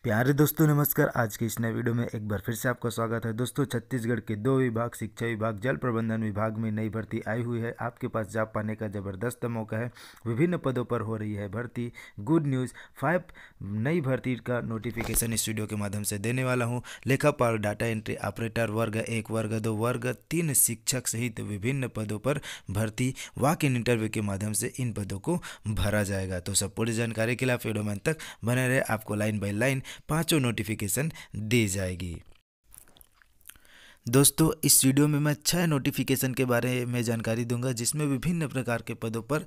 प्यारे दोस्तों नमस्कार। आज के इस नए वीडियो में एक बार फिर से आपका स्वागत है। दोस्तों छत्तीसगढ़ के दो विभाग शिक्षा विभाग जल प्रबंधन विभाग में नई भर्ती आई हुई है। आपके पास जॉब पाने का ज़बरदस्त मौका है। विभिन्न पदों पर हो रही है भर्ती। गुड न्यूज़ 5 नई भर्ती का नोटिफिकेशन इस वीडियो के माध्यम से देने वाला हूँ। लेखापाल, डाटा एंट्री ऑपरेटर, वर्ग 1, वर्ग 2, वर्ग 3 शिक्षक सहित विभिन्न पदों पर भर्ती वॉक इन इंटरव्यू के माध्यम से इन पदों को भरा जाएगा। तो सब पूरी जानकारी के लिए आप वीडियो में अंत तक बने रहे। आपको लाइन बाय लाइन पांचों नोटिफिकेशन दी जाएगी। दोस्तों इस वीडियो में मैं 6 नोटिफिकेशन के बारे में जानकारी दूंगा, जिसमें विभिन्न प्रकार के पदों पर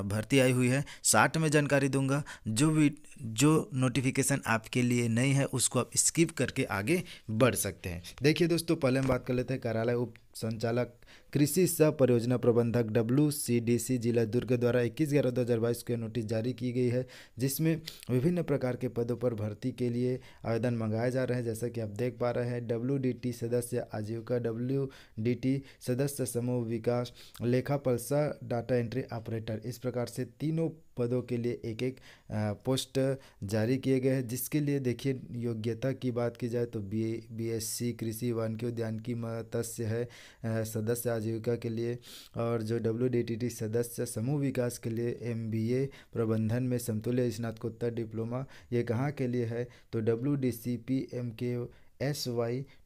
भर्ती आई हुई है। 60 में जानकारी दूंगा। जो नोटिफिकेशन आपके लिए नई है उसको आप स्किप करके आगे बढ़ सकते हैं। देखिए दोस्तों, पहले हम बात कर लेते हैं कार्यालय उप संचालक कृषि सह परियोजना प्रबंधक WCDC जिला दुर्ग द्वारा 21/11/2022 को नोटिस जारी की गई है, जिसमें विभिन्न प्रकार के पदों पर भर्ती के लिए आवेदन मंगाए जा रहे हैं। जैसा कि आप देख पा रहे हैं, WDT सदस्य आजीविका, WDT सदस्य समूह विकास, लेखापाल सह डाटा एंट्री ऑपरेटर, इस प्रकार से तीनों पदों के लिए एक एक पोस्ट जारी किए गए हैं। जिसके लिए देखिए योग्यता की बात की जाए तो BSc कृषि वानिकी उद्यानिकी मत्स्य है सदस्य आजीविका के लिए, और जो WDTT सदस्य समूह विकास के लिए MBA प्रबंधन में समतुल्य स्नातकोत्तर डिप्लोमा, ये कहाँ के लिए है तो WDCPMKSY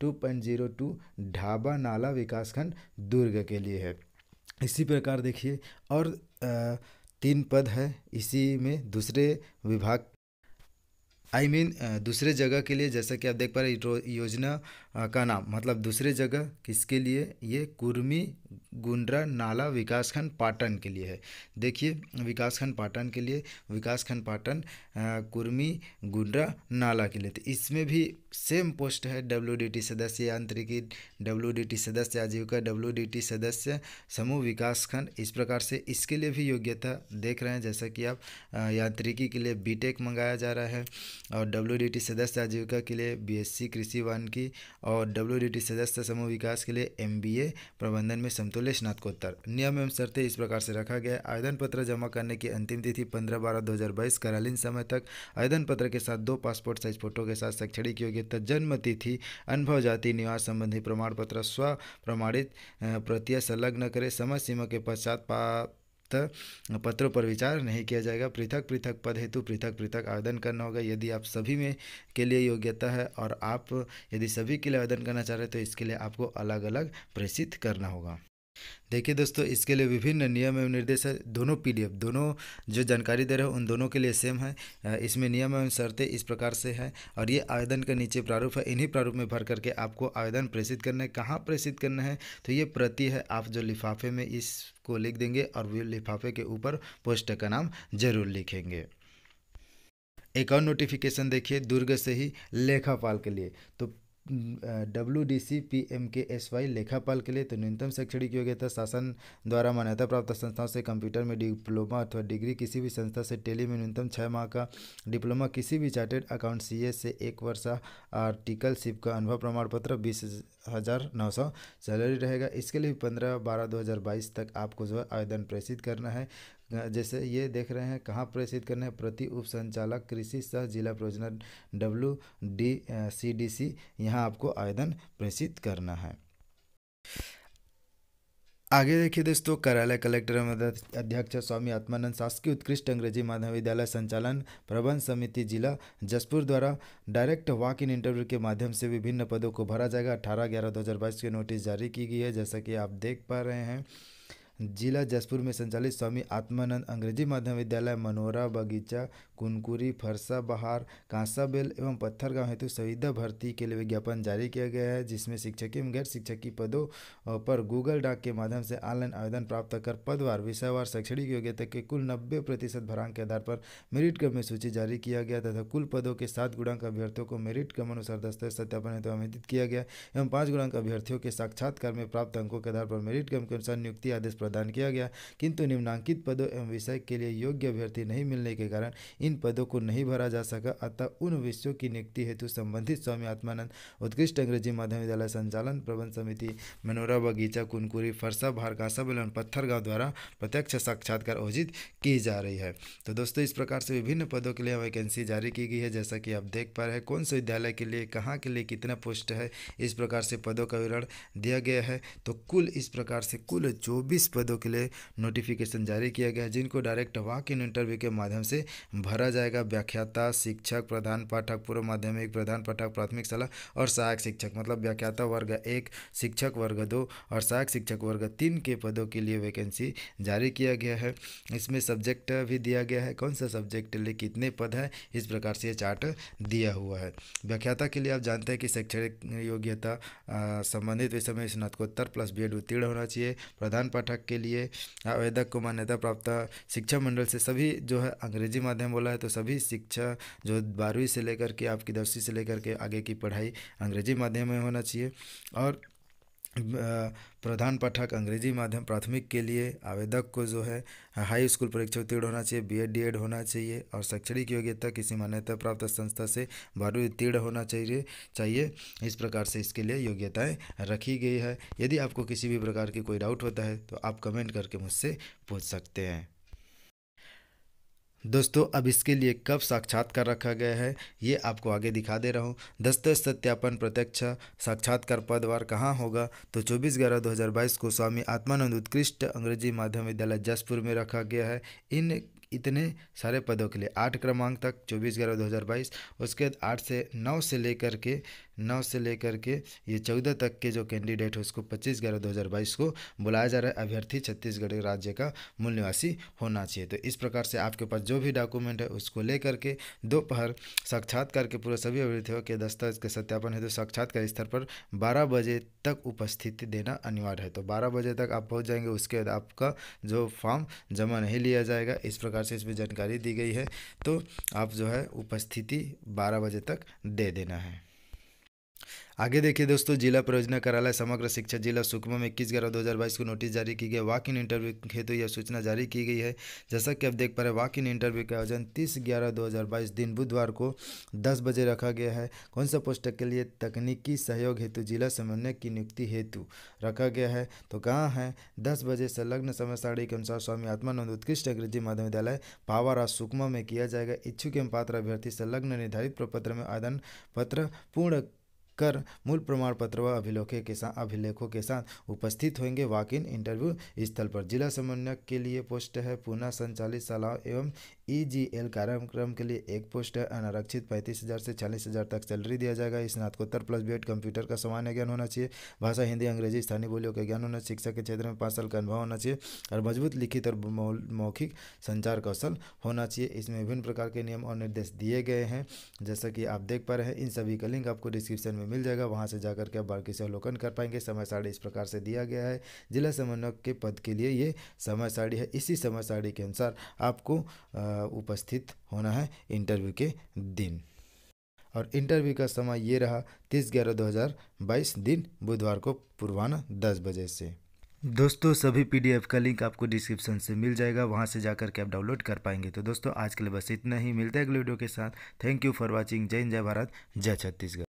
2.02 ढाबा नाला विकासखंड दुर्ग के लिए है। इसी प्रकार देखिए और 3 पद है इसी में दूसरे विभाग दूसरे जगह के लिए। जैसा कि आप देख पा रहे हैं योजना का नाम मतलब दूसरे जगह किसके लिए, ये कुर्मी गुंड्रा नाला विकासखंड पाटन के लिए है। देखिए विकासखंड पाटन के लिए, विकासखंड पाटन कुर्मी गुंड्रा नाला के लिए। तो इसमें भी सेम पोस्ट है, WDT सदस्य यांत्रिकी, WDT सदस्य आजीविका, WDT सदस्य समूह विकासखंड। इस प्रकार से इसके लिए भी योग्यता देख रहे हैं। जैसा कि आप यांत्रिकी के लिए BTech मंगाया जा रहा है, और WDT सदस्य आजीविका के लिए BSc कृषि वानिकी, और WDT सदस्य समूह विकास के लिए MBA प्रबंधन में समतुल्य स्नातकोत्तर। नियम एवं शर्तें इस प्रकार से रखा गया है। आवेदन पत्र जमा करने की अंतिम तिथि 15/12/2022 कालीन समय तक। आवेदन पत्र के साथ 2 पासपोर्ट साइज फोटो के साथ शैक्षणिक योग्यता, जन्म तिथि, अनुभव, जाति, निवास संबंधी प्रमाण पत्र, स्व प्रमाणित प्रतियां संलग्न करें। समय सीमा के पश्चात पत्रों पर विचार नहीं किया जाएगा। पृथक पृथक पद हेतु पृथक पृथक आवेदन करना होगा। यदि आप सभी में के लिए योग्यता है और आप यदि सभी के लिए आवेदन करना चाह रहे हैं तो इसके लिए आपको अलग अलग प्रेषित करना होगा। देखिए दोस्तों, इसके लिए विभिन्न नियम एवं निर्देश है। दोनों PDF, दोनों जो जानकारी दे रहे हो उन दोनों के लिए सेम है। इसमें नियम एवं शर्तें इस प्रकार से है, और ये आवेदन का नीचे प्रारूप है। इन्हीं प्रारूप में भर करके आपको आवेदन प्रेषित करना है। कहाँ प्रेषित करना है तो ये प्रति है, आप जो लिफाफे में इसको लिख देंगे और वो लिफाफे के ऊपर पोस्ट का नाम जरूर लिखेंगे। एक और नोटिफिकेशन देखिए दुर्ग से ही लेखापाल के लिए। तो WDCPMKSY लेखापाल के लिए तो न्यूनतम शैक्षणिक योग्यता शासन द्वारा मान्यता प्राप्त संस्थाओं से कंप्यूटर में डिप्लोमा अथवा डिग्री, किसी भी संस्था से टेली में न्यूनतम 6 माह का डिप्लोमा, किसी भी चार्टेड अकाउंट CA से 1 वर्ष आर्टिकलशिप का अनुभव प्रमाण पत्र, 20,900 सैलरी रहेगा। इसके लिए 15/12/2022 तक आपको जो है आवेदन प्रेषित करना है। जैसे ये देख रहे हैं कहाँ प्रेषित करना है, प्रति उप संचालक कृषि सह जिला परियोजना WDCDC, यहाँ आपको आवेदन प्रेषित करना है। आगे देखिए दोस्तों, कार्यालय कलेक्टर अध्यक्ष स्वामी आत्मानंद शासकीय उत्कृष्ट अंग्रेजी माध्यमिक विद्यालय संचालन प्रबंध समिति जिला जसपुर द्वारा डायरेक्ट वॉक इन इंटरव्यू के माध्यम से विभिन्न पदों को भरा जाएगा। 18/11/2022 की नोटिस जारी की गई है। जैसा कि आप देख पा रहे हैं, जिला जसपुर में संचालित स्वामी आत्मानंद अंग्रेजी माध्यम विद्यालय मनोरा, बगीचा, कुनकुरी, फरसा बहार, कांसाबेल एवं पत्थरगांव हेतु संविदा भर्ती के लिए विज्ञापन जारी किया गया है, जिसमें शिक्षकी एवं गैर शिक्षकी पदों पर गूगल डॉक के माध्यम से ऑनलाइन आवेदन प्राप्त कर पदवार विषयवार शैक्षणिक योग्यता के कुल 90% भरांक के आधार पर मेरिट क्रम में सूची जारी किया गया तथा कुल पदों के 7 गुणांक अभ्यर्थियों को मेरिट क्रम अनुसार दस्तावेज सत्यापन हेतु आमंत्रित किया गया एवं 5 गुणांक अभ्यर्थियों के साक्षात्कार में प्राप्त अंकों के आधार पर मेरिट क्रम के अनुसार नियुक्ति आदेश प्रदान किया गया। किंतु निम्नांकित पदों एवं विषय के लिए योग्य अभ्यर्थी नहीं मिलने के कारण इन इन पदों को नहीं भरा जा सका, अतः उन विषयों की नियुक्ति हेतु संबंधित स्वामी आत्मानंद उत्कृष्ट अंग्रेजी माध्यम विद्यालय संचालन प्रबंध समिति मनोरा बगीचा कुनकुरी फरसा भारकासा बेलन पत्थरगांव द्वारा प्रत्यक्ष साक्षात्कार आयोजित की जा रही है। तो दोस्तों, इस प्रकार से विभिन्न पदों के लिए वैकेंसी जारी की गई है। जैसा कि आप देख पा रहे हैं कौन से विद्यालय के लिए कहाँ के लिए कितना पोस्ट है, इस प्रकार से पदों का विवरण दिया गया है। तो कुल इस प्रकार से कुल 24 पदों के लिए नोटिफिकेशन जारी किया गया है, जिनको डायरेक्ट वॉक इन इंटरव्यू के माध्यम से भरा जाएगा। व्याख्याता, शिक्षक, प्रधान पाठक, पूर्व माध्यमिक, प्रधान पाठक, प्राथमिक शाला और सहायक शिक्षक, मतलब व्याख्याता वर्ग 1, शिक्षक वर्ग 2 और सहायक शिक्षक वर्ग 3 के पदों के लिए वैकेंसी जारी किया गया है। इसमें सब्जेक्ट भी दिया गया है, कौन सा सब्जेक्ट लिए कितने पद है, इस प्रकार से ये चार्ट दिया हुआ है। व्याख्याता के लिए आप जानते हैं कि शैक्षणिक योग्यता संबंधित विषय में स्नातकोत्तर प्लस बीएड उत्तीर्ण होना चाहिए। प्रधान पाठक के लिए आवेदक को मान्यता प्राप्त शिक्षा मंडल से सभी जो है अंग्रेजी माध्यम बोला है, तो सभी शिक्षा जो 12वीं से लेकर के आपकी 10वीं से लेकर के आगे की पढ़ाई अंग्रेजी माध्यम में होना चाहिए। और प्रधान पाठक अंग्रेजी माध्यम प्राथमिक के लिए आवेदक को जो है हाई स्कूल परीक्षा उत्तीर्ण होना चाहिए, बीएड डीएड होना चाहिए और शैक्षणिक योग्यता किसी मान्यता प्राप्त संस्था से 12वीं उत्तीर्ण होना चाहिए। इस प्रकार से इसके लिए योग्यताएं रखी गई है। यदि आपको किसी भी प्रकार की कोई डाउट होता है तो आप कमेंट करके मुझसे पूछ सकते हैं। दोस्तों, अब इसके लिए कब साक्षात्कार रखा गया है ये आपको आगे दिखा दे रहा हूँ। दस्तावेज सत्यापन प्रत्यक्ष साक्षात्कार पदवार कहाँ होगा, तो 24/11/2022 को स्वामी आत्मानंद उत्कृष्ट अंग्रेजी माध्यम विद्यालय जसपुर में रखा गया है। इतने सारे पदों के लिए 8 क्रमांक तक 24/11/2022, उसके बाद 8 से 9 से लेकर के ये 14 तक के जो कैंडिडेट है उसको 25/11/2022 को बुलाया जा रहा है। अभ्यर्थी छत्तीसगढ़ राज्य का मूल निवासी होना चाहिए। तो इस प्रकार से आपके पास जो भी डॉक्यूमेंट है उसको लेकर के दोपहर साक्षात्कार के पूरे सभी अभ्यर्थियों के दस्तावेज के सत्यापन है तो साक्षात्कार स्थल पर 12 बजे तक उपस्थिति देना अनिवार्य है। तो 12 बजे तक आप पहुँच जाएंगे, उसके बाद आपका जो फॉर्म जमा नहीं लिया जाएगा। इस प्रकार से इसमें जानकारी दी गई है। तो आप जो है उपस्थिति 12 बजे तक दे देना है। आगे देखिए दोस्तों, जिला परियोजना कार्यालय समग्र शिक्षा जिला सुकमा में 21/11/2022 को नोटिस जारी की गई। वॉक इन इंटरव्यू हेतु यह सूचना जारी की गई है। जैसा कि आप देख पा रहे हैं वॉक इन इंटरव्यू का आयोजन 30/11/2022 दिन बुधवार को 10 बजे रखा गया है। कौन सा पोस्ट के लिए, तकनीकी सहयोग हेतु जिला समन्वयक की नियुक्ति हेतु रखा गया है। तो कहाँ है, 10 बजे संलग्न समय सारणी के अनुसार स्वामी आत्मानंद उत्कृष्ट अंग्रेजी माध्यम विद्यालय पावारा सुकमा में किया जाएगा। इच्छुक एवं पात्र अभ्यर्थी संलग्न निर्धारित प्रपत्र में आवेदन पत्र पूर्ण कर मूल प्रमाण पत्र व अभिलेखों के साथ उपस्थित होंगे। वॉक इन इंटरव्यू स्थल पर जिला समन्वयक के लिए पोस्ट है। पुनः संचालित शाला एवं EGL कार्यक्रम के लिए एक पोस्ट है। अनारक्षित 35,000 से 40,000 तक सैलरी दिया जाएगा। स्नातकोत्तर प्लस बीएड कंप्यूटर का सामान्य ज्ञान होना चाहिए। भाषा हिंदी अंग्रेजी स्थानीय बोलियों का ज्ञान होना चाहिए। शिक्षा के क्षेत्र में 5 साल का अनुभव होना चाहिए और मजबूत लिखित और मौखिक संचार कौशल होना चाहिए। इसमें विभिन्न प्रकार के नियम और निर्देश दिए गए हैं, जैसा कि आप देख पा रहे हैं। इन सभी का लिंक आपको डिस्क्रिप्शन में मिल जाएगा, वहां से जाकर के आप बाकी से अवलोकन कर पाएंगे। समय सारणी इस प्रकार से दिया गया है। जिला समन्वयक के पद के लिए ये समय सारणी है। इसी समय सारणी के अनुसार आपको उपस्थित होना है इंटरव्यू के दिन। और इंटरव्यू का समय ये रहा 30/11/2022 दिन बुधवार को पूर्वाह्न 10 बजे से। दोस्तों, सभी PDF का लिंक आपको डिस्क्रिप्शन से मिल जाएगा, वहां से जाकर के आप डाउनलोड कर पाएंगे। तो दोस्तों, आज के लिए बस इतना ही। मिलते हैं अगले वीडियो के साथ। Thank you for watching. जय हिंद, जय भारत, जय छत्तीसगढ़।